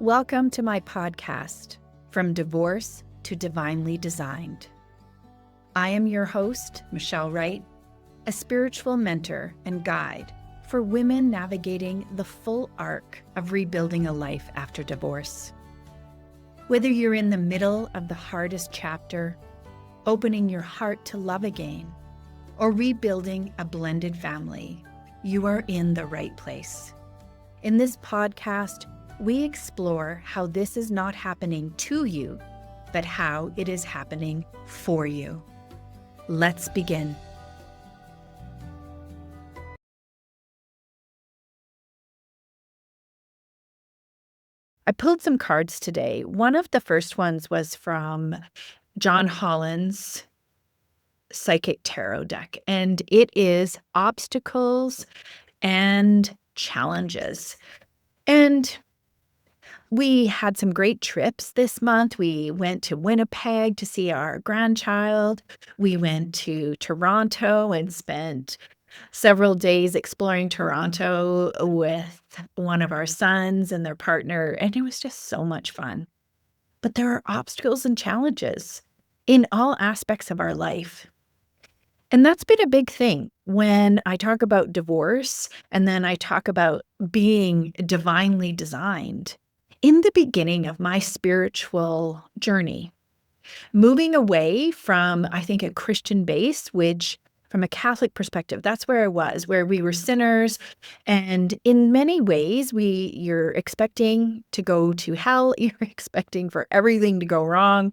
Welcome to my podcast, From Divorce to Divinely Designed. I am your host, Michelle Wright, a spiritual mentor and guide for women navigating the full arc of rebuilding a life after divorce. Whether you're in the middle of the hardest chapter, opening your heart to love again, or rebuilding a blended family, you are in the right place. In this podcast, we explore how this is not happening to you, but how it is happening for you. Let's begin. I pulled some cards today. One of the first ones was from John Holland's Psychic Tarot deck, and it is obstacles and challenges. And we had some great trips this month. We went to Winnipeg to see our grandchild. We went to Toronto and spent several days exploring Toronto with one of our sons and their partner, and it was just so much fun. But there are obstacles and challenges in all aspects of our life. And that's been a big thing when I talk about divorce and then I talk about being divinely designed. In the beginning of my spiritual journey, moving away from, I think, a Christian base, which from a Catholic perspective, that's where I was, where we were sinners. And in many ways, you're expecting to go to hell. You're expecting for everything to go wrong.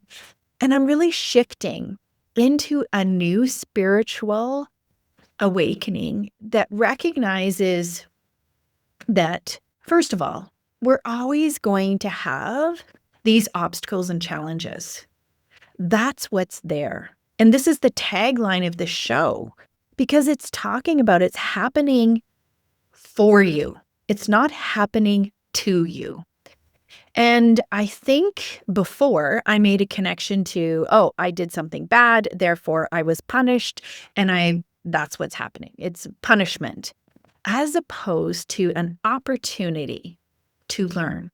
And I'm really shifting into a new spiritual awakening that recognizes that, first of all, we're always going to have these obstacles and challenges. That's what's there. And this is the tagline of the show because it's talking about it's happening for you. It's not happening to you. And I think before I made a connection to, oh, I did something bad, therefore I was punished, and that's what's happening. It's punishment, as opposed to an opportunity to learn,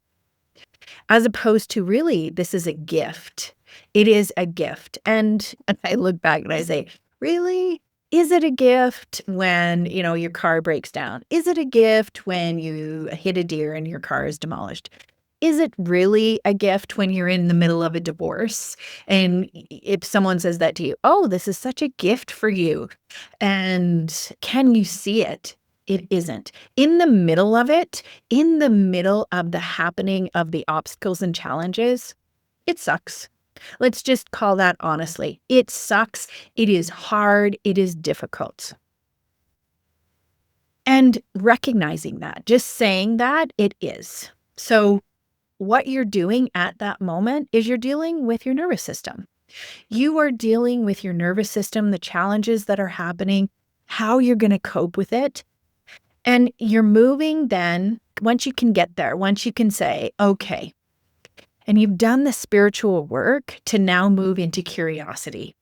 as opposed to really, this is a gift. It is a gift. And I look back and I say, really? Is it a gift when, your car breaks down? Is it a gift when you hit a deer and your car is demolished? Is it really a gift when you're in the middle of a divorce? And if someone says that to you, oh, this is such a gift for you. And can you see it? It isn't. In the middle of it, in the middle of the happening of the obstacles and challenges, it sucks. Let's just call that honestly. It sucks. It is hard. It is difficult. And recognizing that, just saying that, it is. So what you're doing at that moment is you're dealing with your nervous system. You are dealing with your nervous system, the challenges that are happening, how you're going to cope with it. And you're moving then, once you can get there, once you can say, okay, and you've done the spiritual work to now move into curiosity.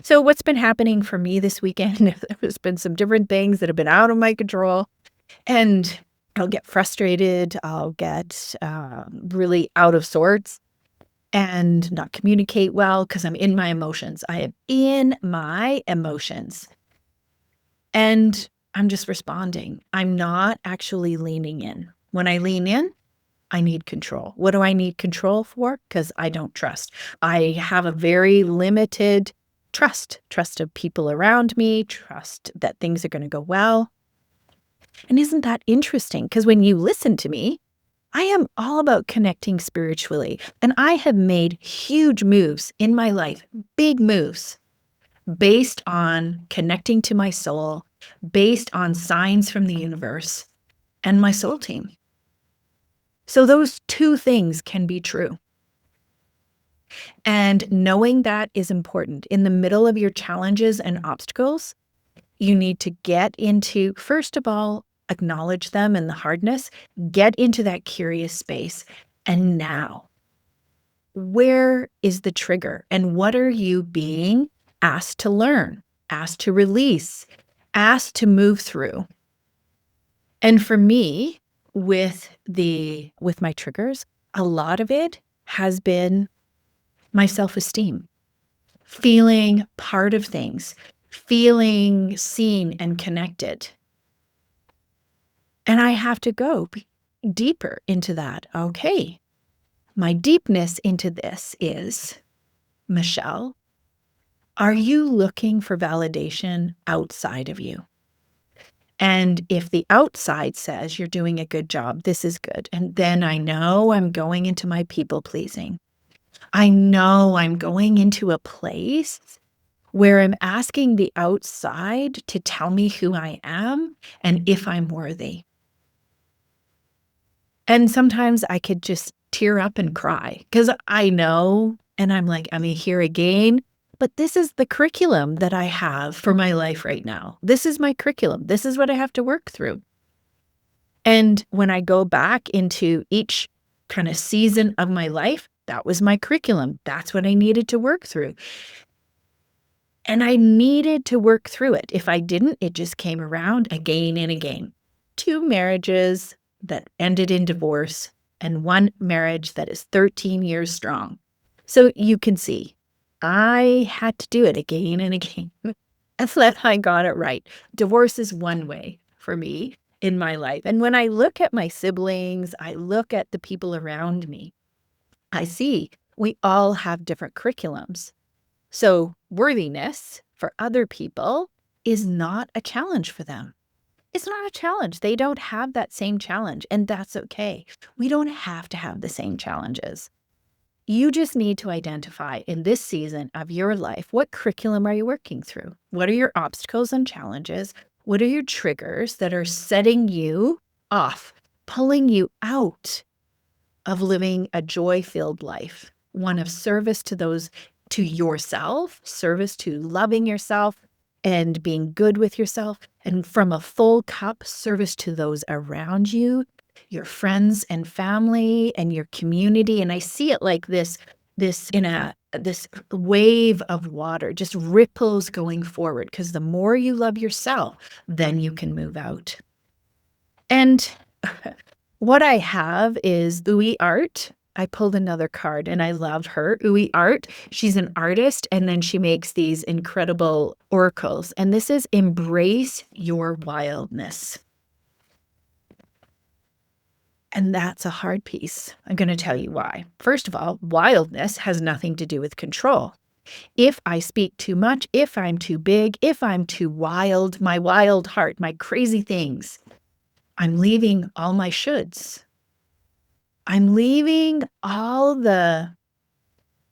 So what's been happening for me this weekend, there's been some different things that have been out of my control, and I'll get frustrated, I'll get really out of sorts and not communicate well because I'm in my emotions. I am in my emotions. And I'm just responding. I'm not actually leaning in. When I lean in, I need control. What do I need control for? Because I don't trust. I have a very limited trust of people around me, trust that things are going to go well. And isn't that interesting? Because when you listen to me, I am all about connecting spiritually. And I have made huge moves in my life, big moves, based on connecting to my soul, based on signs from the universe and my soul team. So those two things can be true. And knowing that is important. In the middle of your challenges and obstacles, you need to get into, first of all, acknowledge them and the hardness, get into that curious space. And now, where is the trigger? And what are you being asked to learn, asked to release, asked to move through? And for me, with my triggers, A lot of it has been my self-esteem, feeling part of things, feeling seen and connected. And I have to go deeper into that. Okay, my deepness into this is, Michelle, are you looking for validation outside of you? And if the outside says you're doing a good job, this is good. And then I know I'm going into my people pleasing. I know I'm going into a place where I'm asking the outside to tell me who I am and if I'm worthy. And sometimes I could just tear up and cry because I know, and I'm like, I'm here again. But this is the curriculum that I have for my life right now. This is my curriculum. This is what I have to work through. And when I go back into each kind of season of my life, that was my curriculum. That's what I needed to work through. And I needed to work through it. If I didn't, it just came around again and again. 2 marriages that ended in divorce and 1 marriage that is 13 years strong. So you can see, I had to do it again and again until I got it right. Divorce is one way for me in my life. And when I look at my siblings, I look at the people around me, I see we all have different curriculums. So worthiness for other people is not a challenge for them. It's not a challenge. They don't have that same challenge, and that's okay. We don't have to have the same challenges. You just need to identify in this season of your life, what curriculum are you working through? What are your obstacles and challenges? What are your triggers that are setting you off, pulling you out of living a joy-filled life, one of service to those, to yourself, service to loving yourself and being good with yourself, and from a full cup, service to those around you, your friends and family and your community. And I see it like this wave of water, just ripples going forward, because the more you love yourself, then you can move out. And what I have is Uwe Art. I pulled another card and I love her. Uwe Art, she's an artist, and then she makes these incredible oracles. And this is Embrace Your Wildness. And that's a hard piece. I'm going to tell you why. First of all, wildness has nothing to do with control. If I speak too much, if I'm too big, if I'm too wild, my wild heart, my crazy things, I'm leaving all my shoulds. I'm leaving all the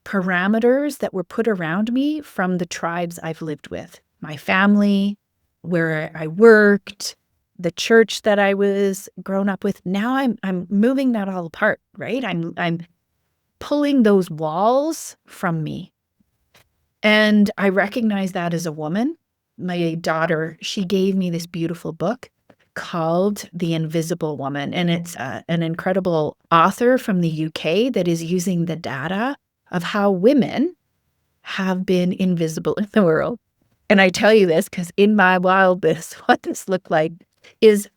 parameters that were put around me from the tribes I've lived with, my family, where I worked, the church that I was grown up with. Now I'm moving that all apart, right? I'm pulling those walls from me. And I recognize that as a woman. My daughter, she gave me this beautiful book called The Invisible Woman. And it's an incredible author from the UK that is using the data of how women have been invisible in the world. And I tell you this because in my wildness, what this looked like is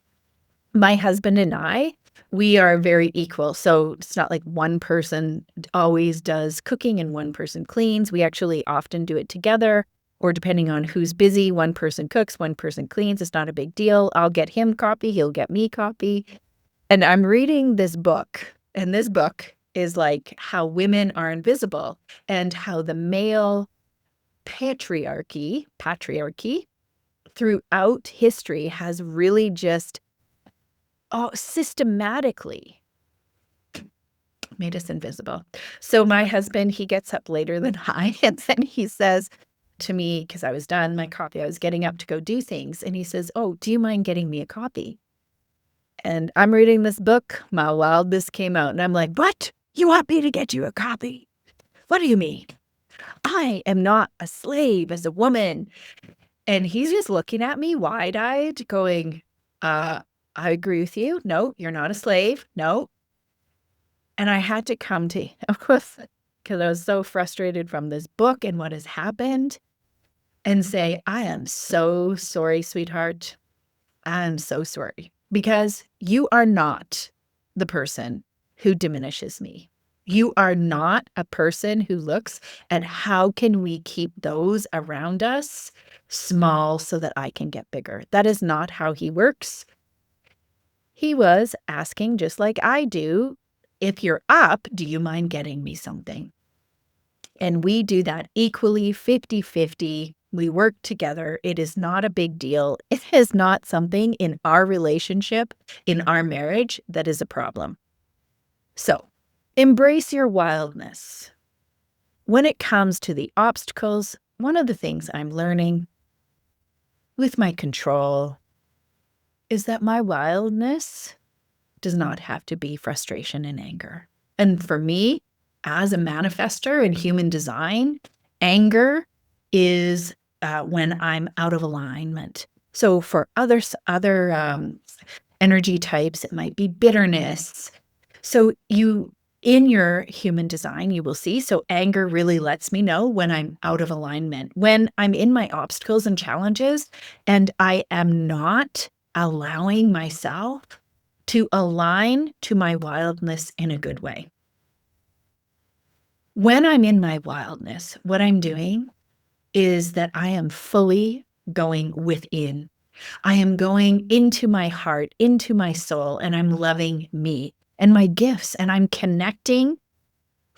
my husband and I, we are very equal. So it's not like one person always does cooking and one person cleans. We actually often do it together. Or depending on who's busy, one person cooks, one person cleans. It's not a big deal. I'll get him coffee, he'll get me coffee. And I'm reading this book, and this book is like how women are invisible and how the male patriarchy throughout history has really just systematically made us invisible. So my husband, he gets up later than I, and then he says to me, because I was done my coffee, I was getting up to go do things, and he says, "Oh, do you mind getting me a copy?" And I'm reading this book, my wildness came out, and I'm like, "What? You want me to get you a copy? What do you mean? I am not a slave as a woman." And he's just looking at me wide-eyed going, I agree with you. No, you're not a slave. No." And I had to come to him because I was so frustrated from this book and what has happened, and say, "I am so sorry, sweetheart. I'm so sorry, because you are not the person who diminishes me. You are not a person who looks at how can we keep those around us small so that I can get bigger. That is not how he works. He was asking, just like I do, if you're up, do you mind getting me something? And we do that equally, 50-50. We work together. It is not a big deal. It is not something in our relationship, in our marriage, that is a problem. So, embrace your wildness. When it comes to the obstacles, one of the things I'm learning with my control is that my wildness does not have to be frustration and anger. And for me, as a manifester in human design, anger is when I'm out of alignment. So for other energy types, it might be bitterness. So in your human design, you will see, so anger really lets me know when I'm out of alignment, when I'm in my obstacles and challenges, and I am not allowing myself to align to my wildness in a good way. When I'm in my wildness, what I'm doing is that I am fully going within. I am going into my heart, into my soul, and I'm loving me and my gifts, and I'm connecting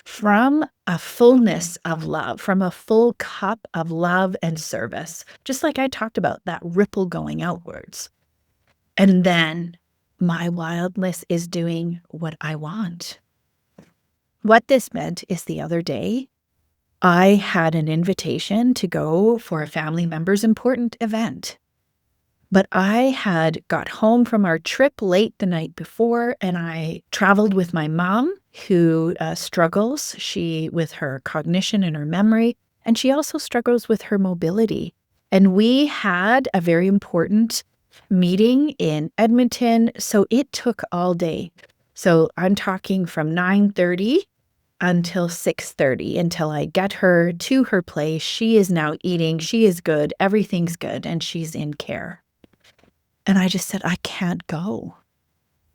from a fullness of love, from a full cup of love and service, just like I talked about, that ripple going outwards. And then my wildness is doing what I want. What this meant is the other day, I had an invitation to go for a family member's important event. But I had got home from our trip late the night before, and I traveled with my mom, who struggles with her cognition and her memory, and she also struggles with her mobility. And we had a very important meeting in Edmonton, so it took all day. So I'm talking from 9:30 until 6:30 until I get her to her place. She is now eating. She is good. Everything's good, and she's in care. And I just said, I can't go.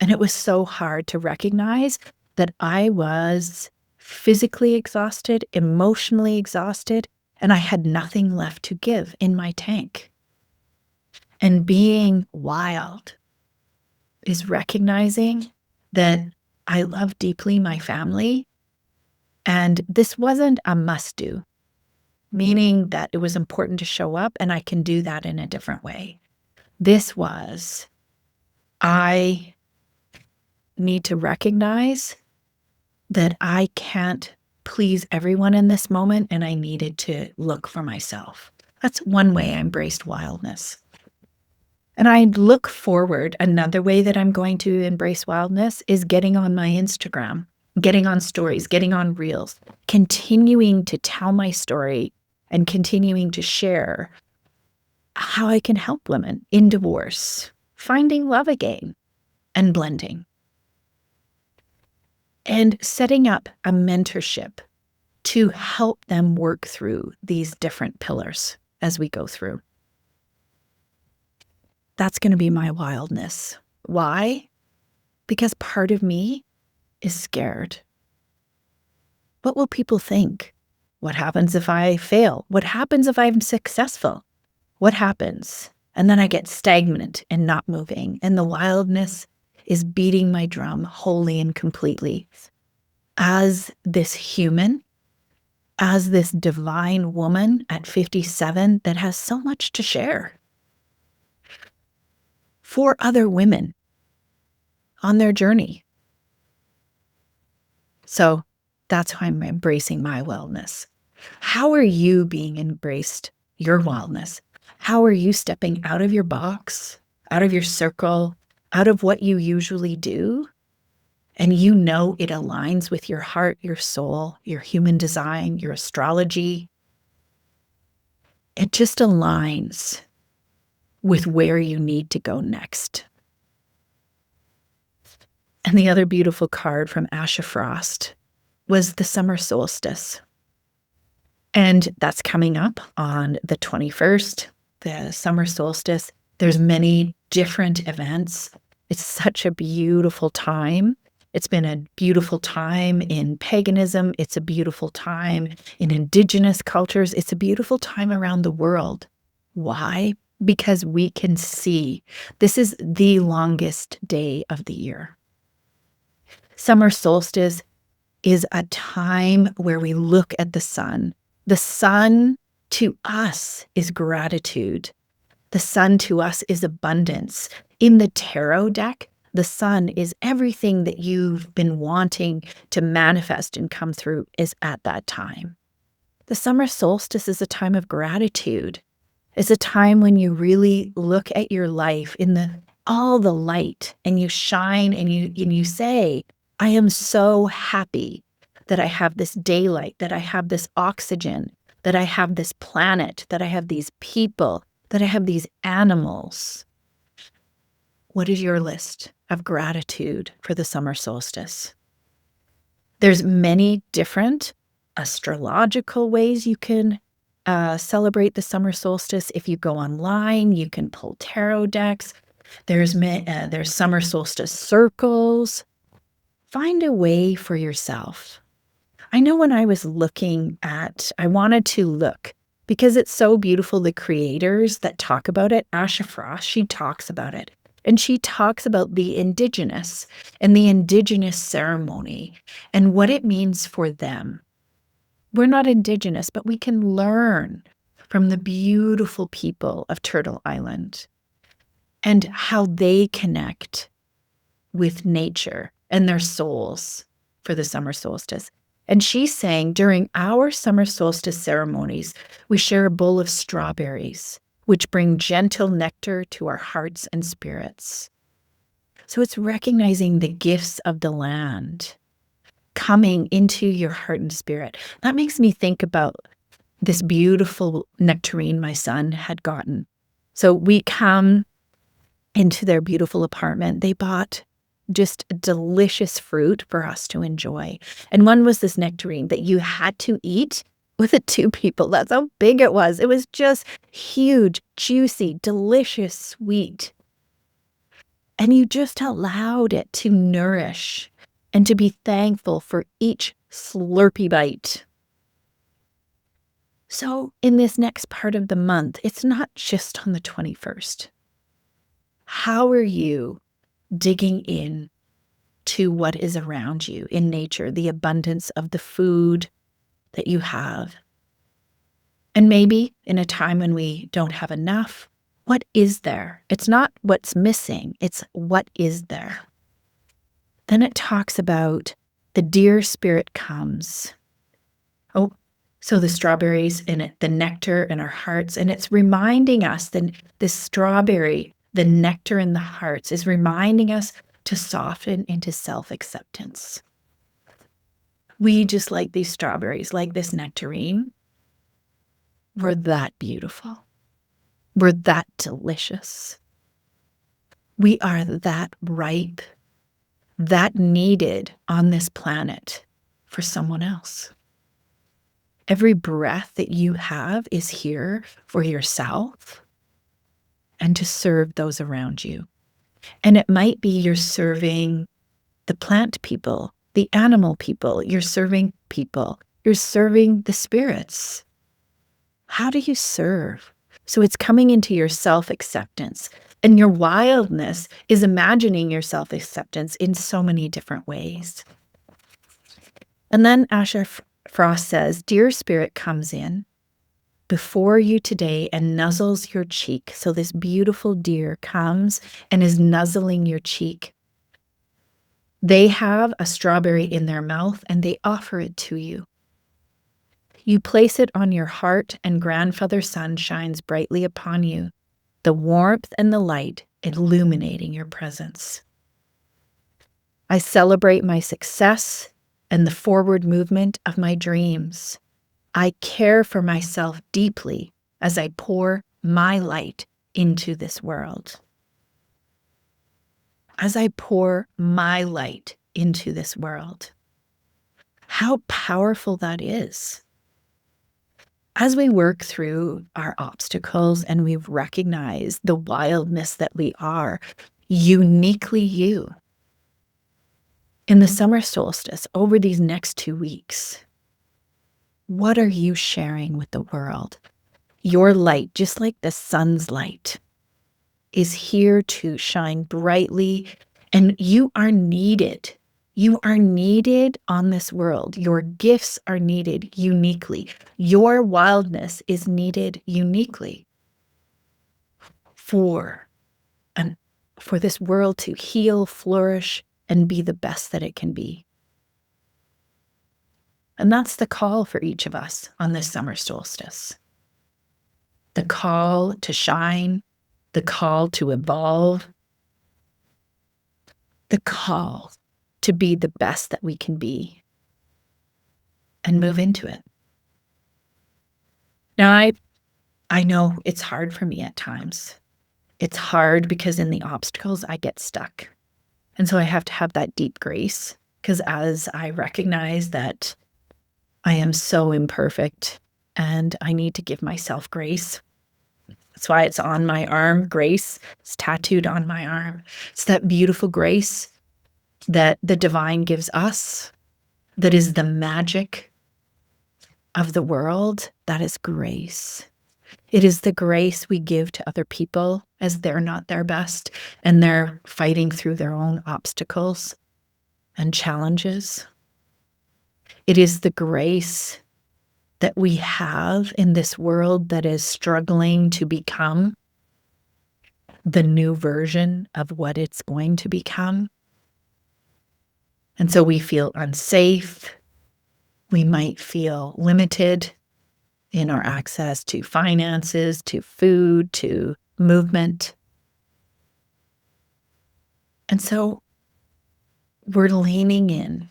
And it was so hard to recognize that I was physically exhausted, emotionally exhausted, and I had nothing left to give in my tank. And being wild is recognizing that I love deeply my family, and this wasn't a must-do, meaning that it was important to show up, and I can do that in a different way. This was, I need to recognize that I can't please everyone in this moment, and I needed to look for myself. That's one way I embraced wildness. And I look forward. Another way that I'm going to embrace wildness is getting on my Instagram, getting on stories, getting on reels, continuing to tell my story and continuing to share how I can help women in divorce, finding love again, and blending. And setting up a mentorship to help them work through these different pillars as we go through. That's going to be my wildness. Why? Because part of me is scared. What will people think? What happens if I fail? What happens if I'm successful? What happens? And then I get stagnant and not moving. And the wildness is beating my drum wholly and completely. As this human, as this divine woman at 57 that has so much to share for other women on their journey. So that's how I'm embracing my wellness. How are you being embraced your wellness? How are you stepping out of your box, out of your circle, out of what you usually do? And you know it aligns with your heart, your soul, your human design, your astrology. It just aligns with where you need to go next. And the other beautiful card from Asha Frost was the Summer Solstice. And that's coming up on the 21st, the Summer Solstice. There's many different events. It's such a beautiful time. It's been a beautiful time in paganism. It's a beautiful time in indigenous cultures. It's a beautiful time around the world. Why? Because we can see this is the longest day of the year. Summer solstice is a time where we look at the sun. The sun to us is gratitude. The sun to us is abundance. In the tarot deck, the sun is everything that you've been wanting to manifest and come through is at that time. The summer solstice is a time of gratitude. It's a time when you really look at your life in all the light and you shine and you say, I am so happy that I have this daylight, that I have this oxygen, that I have this planet, that I have these people, that I have these animals. What is your list of gratitude for the summer solstice? There's many different astrological ways you can celebrate the summer solstice. If you go online, you can pull tarot decks. There's summer solstice circles. Find a way for yourself. I know when I was I wanted to look because it's so beautiful. The creators that talk about it, Asha Frost, she talks about it. And she talks about the indigenous and the indigenous ceremony and what it means for them. We're not indigenous, but we can learn from the beautiful people of Turtle Island and how they connect with nature and their souls for the summer solstice. And she's saying during our summer solstice ceremonies, we share a bowl of strawberries, which bring gentle nectar to our hearts and spirits. So it's recognizing the gifts of the land coming into your heart and spirit. That makes me think about this beautiful nectarine my son had gotten. So we come into their beautiful apartment. They bought just delicious fruit for us to enjoy. And one was this nectarine that you had to eat with the two people. That's how big it was. It was just huge, juicy, delicious, sweet. And you just allowed it to nourish and to be thankful for each slurpy bite. So in this next part of the month, it's not just on the 21st. How are you digging in to what is around you in nature, the abundance of the food that you have? And maybe in a time when we don't have enough, what is there? It's not what's missing, it's what is there. Then it talks about the deer spirit comes. Oh, so the strawberries in it, the nectar in our hearts, and it's reminding us that the strawberry, the nectar in the hearts, is reminding us to soften into self-acceptance. We just like these strawberries, like this nectarine. We're that beautiful. We're that delicious. We are that ripe, that needed on this planet for someone else. Every breath that you have is here for yourself and to serve those around you. And it might be you're serving the plant people, the animal people, you're serving people, you're serving the spirits. How do you serve? So it's coming into your self-acceptance. And your wildness is imagining your self-acceptance in so many different ways. And then Asher Frost says, dear spirit comes in before you today and nuzzles your cheek. So this beautiful deer comes and is nuzzling your cheek. They have a strawberry in their mouth and they offer it to you. You place it on your heart and grandfather sun shines brightly upon you, the warmth and the light illuminating your presence. I celebrate my success and the forward movement of my dreams. I care for myself deeply as I pour my light into this world. As I pour my light into this world. How powerful that is. As we work through our obstacles and we recognize the wildness that we are, uniquely you, In the summer solstice, over these next 2 weeks, what are you sharing with the world? Your light, just like the sun's light, is here to shine brightly, and you are needed. You are needed on this world. Your gifts are needed uniquely. Your wildness is needed uniquely for for this world to heal, flourish, and be the best that it can be. And that's the call for each of us on this summer solstice. The call to shine, the call to evolve, the call to be the best that we can be and move into it. Now, I know it's hard for me at times. It's hard because in the obstacles, I get stuck. And so I have to have that deep grace, because as I recognize that I am so imperfect and I need to give myself grace. That's why it's on my arm, grace. It's tattooed on my arm. It's that beautiful grace that the divine gives us, that is the magic of the world. That is grace. It is the grace we give to other people as they're not their best and they're fighting through their own obstacles and challenges. It is the grace that we have in this world that is struggling to become the new version of what it's going to become. And so we feel unsafe. We might feel limited in our access to finances, to food, to movement. And so we're leaning in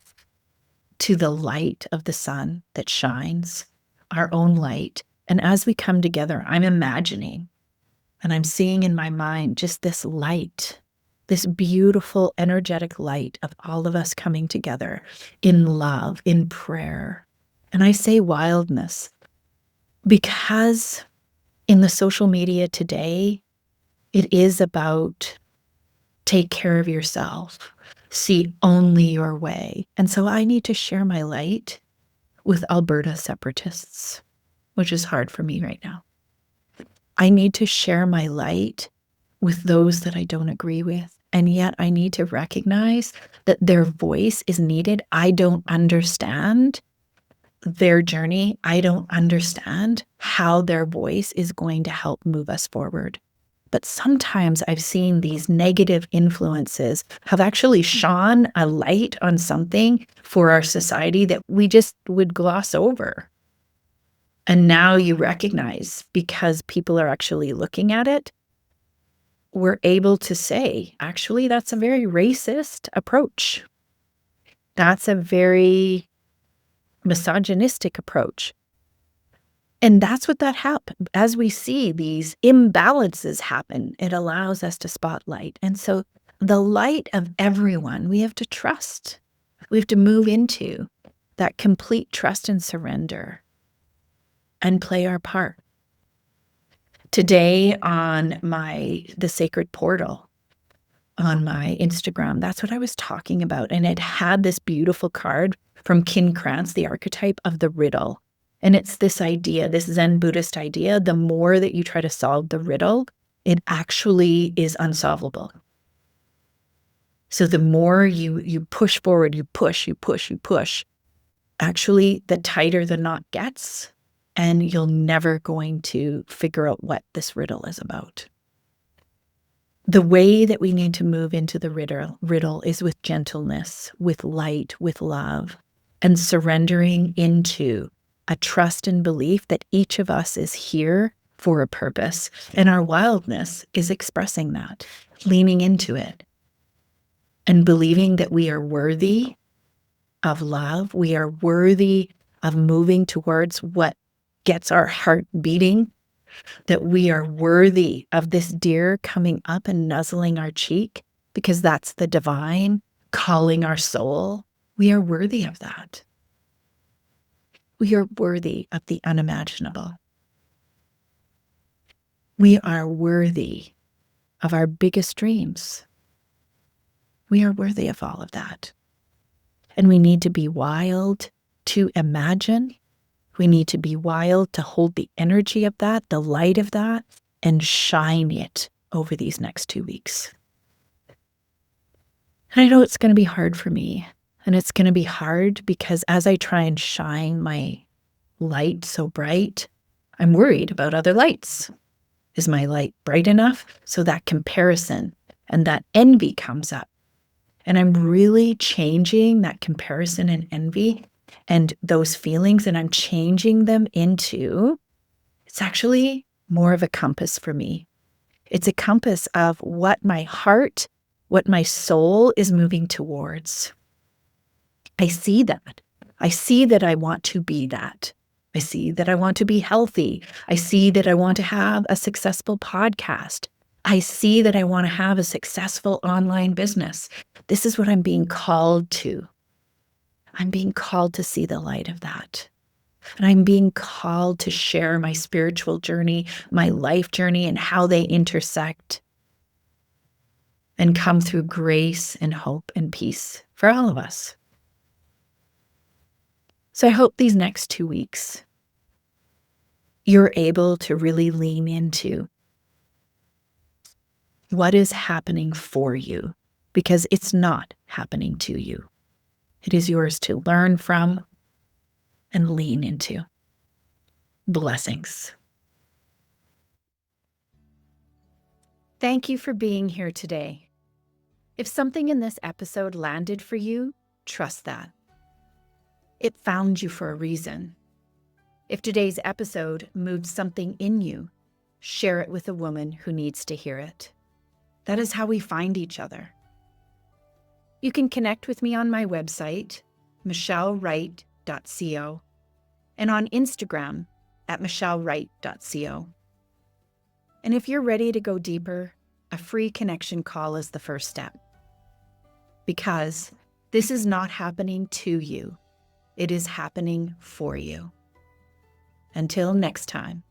to the light of the sun that shines, our own light. And as we come together, I'm imagining and I'm seeing in my mind just this light, this beautiful, energetic light of all of us coming together in love, in prayer. And I say wildness because in the social media today, it is about take care of yourself, see only your way. And so I need to share my light with Alberta separatists, which is hard for me right now. I need to share my light with those that I don't agree with. And yet I need to recognize that their voice is needed. I don't understand their journey. I don't understand how their voice is going to help move us forward. But sometimes I've seen these negative influences have actually shone a light on something for our society that we just would gloss over. And now you recognize, because people are actually looking at it, we're able to say, actually, that's a very racist approach. That's a very misogynistic approach. And that's what that happens. As we see these imbalances happen, it allows us to spotlight. And so the light of everyone, we have to trust. We have to move into that complete trust and surrender and play our part. Today on the sacred portal on my Instagram, that's what I was talking about. And it had this beautiful card from Kin Krantz, the archetype of the riddle. And it's this idea, this Zen Buddhist idea, the more that you try to solve the riddle, it actually is unsolvable. So the more you push forward, you push, actually the tighter the knot gets, and you're never going to figure out what this riddle is about. The way that we need to move into the riddle is with gentleness, with light, with love, and surrendering into a trust and belief that each of us is here for a purpose. And our wildness is expressing that, leaning into it, and believing that we are worthy of love. We are worthy of moving towards what gets our heart beating, that we are worthy of this deer coming up and nuzzling our cheek, because that's the divine calling our soul. We are worthy of that. We are worthy of the unimaginable. We are worthy of our biggest dreams. We are worthy of all of that. And we need to be wild to imagine. We need to be wild to hold the energy of that, the light of that, and shine it over these next 2 weeks. And I know it's going to be hard for me. And it's going to be hard because as I try and shine my light so bright, I'm worried about other lights. Is my light bright enough? So that comparison and that envy comes up. And I'm really changing that comparison and envy and those feelings, and I'm changing them into, it's actually more of a compass for me. It's a compass of what my heart, what my soul is moving towards. I see that. I see that I want to be that. I see that I want to be healthy. I see that I want to have a successful podcast. I see that I want to have a successful online business. This is what I'm being called to. I'm being called to see the light of that. And I'm being called to share my spiritual journey, my life journey, and how they intersect and come through grace and hope and peace for all of us. So I hope these next 2 weeks, you're able to really lean into what is happening for you, because it's not happening to you. It is yours to learn from and lean into. Blessings. Thank you for being here today. If something in this episode landed for you, trust that. It found you for a reason. If today's episode moved something in you, share it with a woman who needs to hear it. That is how we find each other. You can connect with me on my website, michellewright.co, and on Instagram at michellewright.co. And if you're ready to go deeper, a free connection call is the first step. Because this is not happening to you. It is happening for you. Until next time.